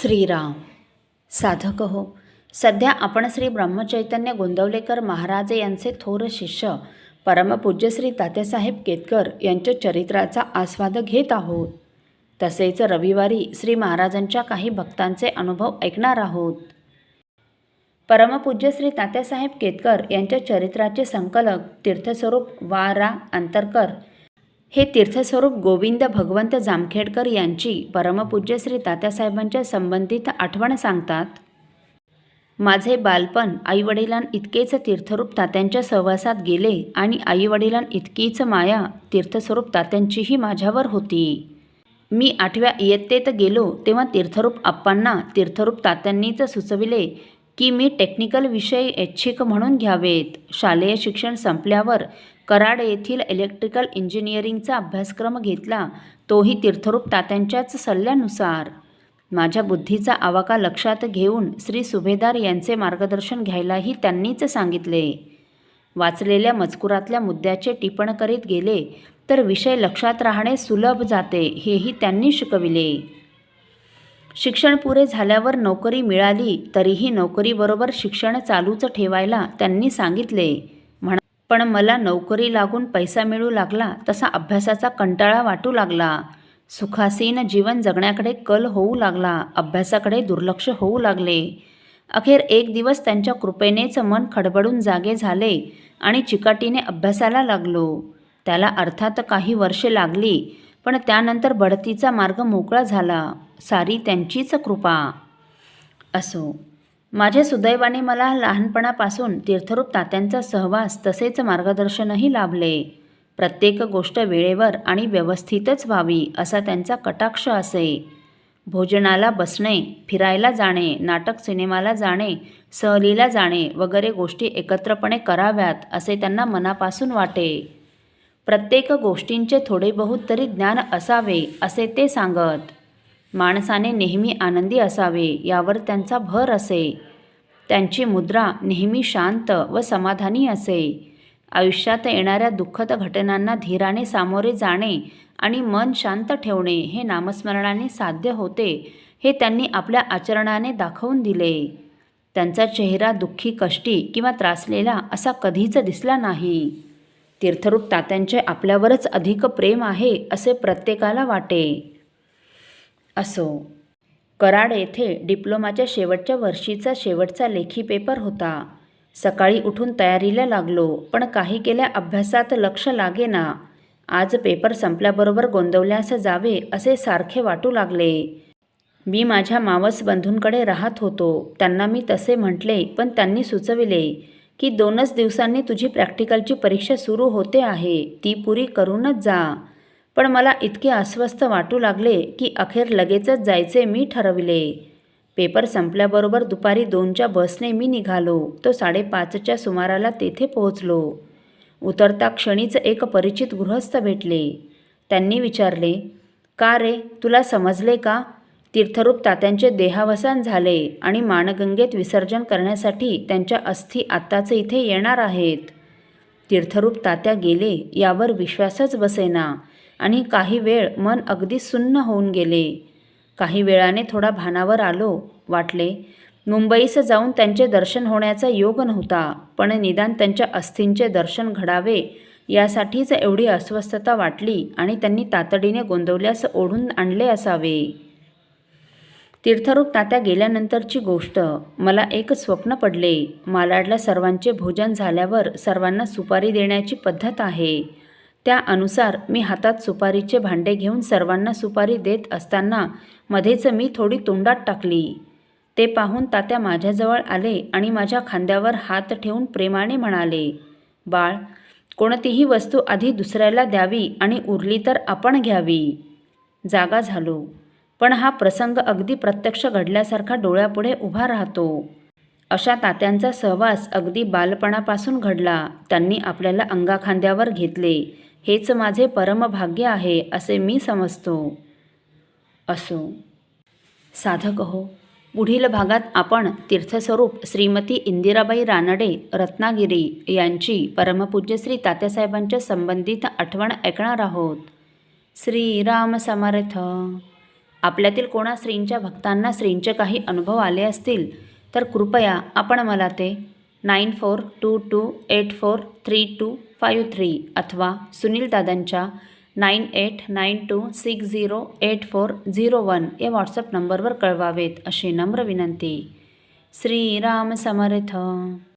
श्रीराम. साधक हो, सध्या आपण श्री ब्रह्मचैतन्य गोंदवलेकर महाराज यांचे थोर शिष्य परमपूज्य श्री तात्यासाहेब केतकर यांच्या चरित्राचा आस्वाद घेत आहोत. तसेच रविवारी श्री महाराजांच्या काही भक्तांचे अनुभव ऐकणार आहोत. परमपूज्य श्री तात्यासाहेब केतकर यांच्या चरित्राचे संकलक तीर्थस्वरूप वा रा अंतरकर हे तीर्थस्वरूप गोविंद भगवंत जामखेडकर यांची परमपूज्य श्री तात्यासाहेबांच्या संबंधित आठवण सांगतात. माझे बालपण आईवडिलांइतकेच तीर्थरूप तात्यांच्या सहवासात गेले आणि आईवडिलांइतकीच माया तीर्थस्वरूप तात्यांचीही माझ्यावर होती. मी 8व्या इयत्तेत गेलो तेव्हा तीर्थरूप आप्पांना तीर्थरूप तात्यांनीच सुचविले की मी टेक्निकल विषय ऐच्छिक म्हणून घ्यावेत. शालेय शिक्षण संपल्यावर कराड येथील इलेक्ट्रिकल इंजिनिअरिंगचा अभ्यासक्रम घेतला, तोही तीर्थरूप तात्यांच्याच सल्ल्यानुसार. माझ्या बुद्धीचा आवाका लक्षात घेऊन श्री सुभेदार यांचे मार्गदर्शन घ्यायलाही त्यांनीच सांगितले. वाचलेल्या मजकुरातल्या मुद्द्याचे टिपण करीत गेले तर विषय लक्षात राहणे सुलभ जाते, हेही त्यांनी शिकविले. शिक्षण पुरे झाल्यावर नोकरी मिळाली तरीही नोकरीबरोबर शिक्षण चालूच ठेवायला त्यांनी सांगितले. पण मला नोकरी लागून पैसा मिळू लागला तसा अभ्यासाचा कंटाळा वाटू लागला. सुखासीन जीवन जगण्याकडे कल होऊ लागला, अभ्यासाकडे दुर्लक्ष होऊ लागले. अखेर एक दिवस त्यांच्या कृपेनेच मन खडबडून जागे झाले आणि चिकाटीने अभ्यासाला लागलो. त्याला अर्थात काही वर्षे लागली, पण त्यानंतर बढतीचा मार्ग मोकळा झाला. सारी त्यांचीच कृपा. असो, माझ्या सुदैवाने मला लहानपणापासून तीर्थरूप तात्यांचा सहवास तसेच मार्गदर्शनही लाभले. प्रत्येक गोष्ट वेळेवर आणि व्यवस्थितच व्हावी असा त्यांचा कटाक्ष असे. भोजनाला बसणे, फिरायला जाणे, नाटक सिनेमाला जाणे, सहलीला जाणे वगैरे गोष्टी एकत्रपणे कराव्यात असे त्यांना मनापासून वाटे. प्रत्येक गोष्टींचे थोडे बहुत तरी ज्ञान असावे असे ते सांगत. माणसाने नेहमी आनंदी असावे यावर त्यांचा भर असे. त्यांची मुद्रा नेहमी शांत व समाधानी असे. आयुष्यात येणाऱ्या दुःखद घटनांना धीराने सामोरे जाणे आणि मन शांत ठेवणे हे नामस्मरणाने साध्य होते, हे त्यांनी आपल्या आचरणाने दाखवून दिले. त्यांचा चेहरा दुःखी, कष्टी किंवा त्रासलेला असा कधीच दिसला नाही. तीर्थरूप तात्यांचे आपल्यावरच अधिक प्रेम आहे असे प्रत्येकाला वाटे. असो, कराड येथे डिप्लोमाच्या शेवटच्या वर्षीचा शेवटचा लेखी पेपर होता. सकाळी उठून तयारीला लागलो, पण काही केल्या अभ्यासात लक्ष लागेना. आज पेपर संपल्याबरोबर गोंदवल्यास जावे असे सारखे वाटू लागले. मी माझ्या मावस बंधूंकडे राहत होतो. त्यांना मी तसे म्हटले, पण त्यांनी सुचविले की 2च दिवसांनी तुझी प्रॅक्टिकलची परीक्षा सुरू होते आहे, ती पुरी करूनच जा. पण मला इतके अस्वस्थ वाटू लागले की अखेर लगेचच जायचे मी ठरविले. पेपर संपल्याबरोबर दुपारी 2च्या बसने मी निघालो. तो 5:30च्या सुमाराला तेथे पोहोचलो. उतरता क्षणीच एक परिचित गृहस्थ भेटले. त्यांनी विचारले, का रे, तुला समजले का? तीर्थरूप तात्यांचे देहावसान झाले आणि माणगंगेत विसर्जन करण्यासाठी त्यांच्या अस्थी आत्ताच इथे येणार आहेत. तीर्थरूप तात्या गेले यावर विश्वासच बसेना आणि काही वेळ मन अगदी सुन्न होऊन गेले. काही वेळाने थोडा भानावर आलो. वाटले मुंबईस जाऊन त्यांचे दर्शन होण्याचा योग नव्हता, पण निदान त्यांच्या अस्थींचे दर्शन घडावे यासाठीच एवढी अस्वस्थता वाटली आणि त्यांनी तातडीने गोंदवल्यास ओढून आणले असावे. तीर्थरूप तात्या गेल्यानंतरची गोष्ट. मला एक स्वप्न पडले. मालाडला सर्वांचे भोजन झाल्यावर सर्वांना सुपारी देण्याची पद्धत आहे. त्यानुसार मी हातात सुपारीचे भांडे घेऊन सर्वांना सुपारी देत असताना मध्येच मी थोडी तोंडात टाकली. ते पाहून तात्या माझ्याजवळ आले आणि माझ्या खांद्यावर हात ठेवून प्रेमाने म्हणाले, बाळ, कोणतीही वस्तू आधी दुसऱ्याला द्यावी आणि उरली तर आपण घ्यावी. जागा झालो, पण हा प्रसंग अगदी प्रत्यक्ष घडल्यासारखा डोळ्यापुढे उभा राहतो. अशा तात्यांचा सहवास अगदी बालपणापासून घडला. त्यांनी आपल्याला अंगाखांद्यावर घेतले, हेच माझे परमभाग्य आहे असे मी समजतो. असो, साधक हो, पुढील भागात आपण तीर्थस्वरूप श्रीमती इंदिराबाई रानडे रत्नागिरी यांची परमपूज्य श्री तात्यासाहेबांच्या संबंधित आठवण ऐकणार आहोत. श्रीराम समर्थ. आपल्यातील कोणा श्रींच्या भक्तांना श्रींचे काही अनुभव आले असतील तर कृपया आपण मला ते 9422843253 अथवा सुनील दादांच्या 9892608401 या व्हॉट्सअप नंबरवर कळवावेत अशी नम्र विनंती. श्रीराम समर्थ.